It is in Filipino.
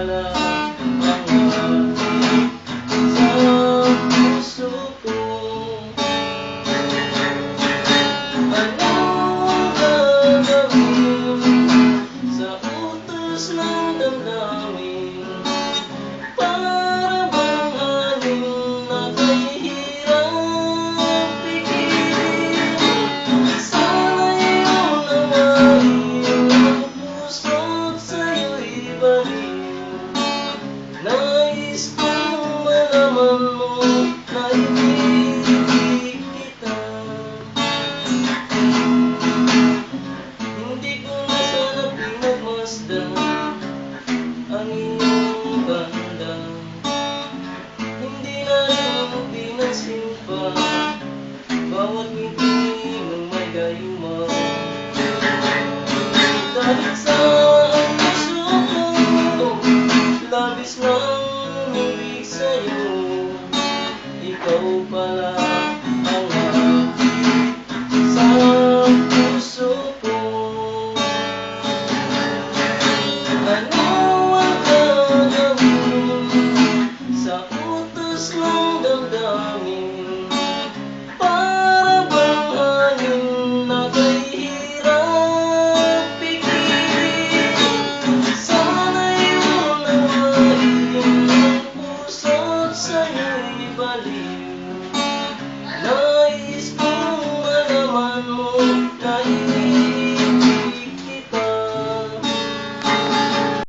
pala ang sa puso ko. Ano ang gagawin sa utos ng damdamin? Para bang hangin na kahirap pigilin? Sana'y unawain ang puso't sa'yo'y baliw. Nais kong malaman mo na ibig kita. Hindi ko na sana pinagmasdan ang iyong ganda. Hindi na rin pinansin pa bawat ngiti mong may gayuma. Dahil sa puso ko, labis nang umibig sa'yo. Ikaw pala ang halik sa puso ko. Ano ang gagawin sa utos ng damdamin? Para bang hangin na kahirap pigilin? Sana'y unawain ang puso't sa'yo'y baliw.